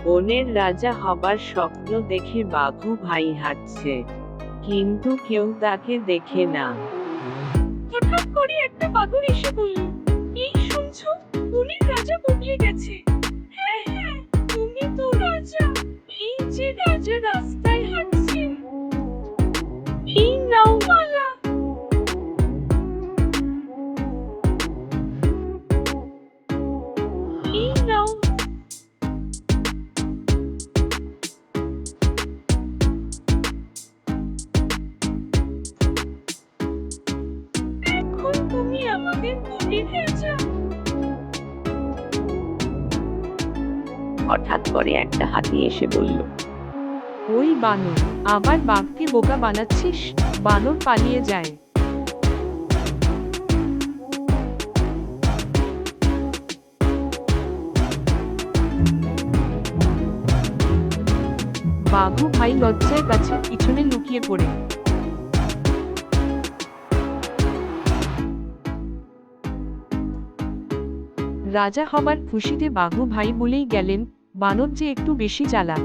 বনের রাজা হবার স্বপ্ন দেখে বাঘু ভাই হাঁটছে, কিন্তু কেউ তাকে দেখে না। হঠাৎ করে একটা বাদর এসে বলল, এই শুনছো, বনের রাজা বদলে গেছে। হ্যাঁ হ্যাঁ, তুমি তো রাজা। এই যে রাজা রাস্তায় হাঁটছেন, এই নাও মালা। এই নাও। এখন তুমি আমাদের বনের রাজা। হঠাৎ করে একটা হাতি এসে বলল, ওই বানর, আবার বাঘকে বোকা বানাচ্ছিস। বানর পালিয়ে যায়। বাঘু ভাই লজ্জায় গাছের পিছনে লুকিয়ে পড়ে। রাজা হবার খুশিতে বাঘু ভাই বলেই গেলেন, বানর যে একটু বেশি চালাক।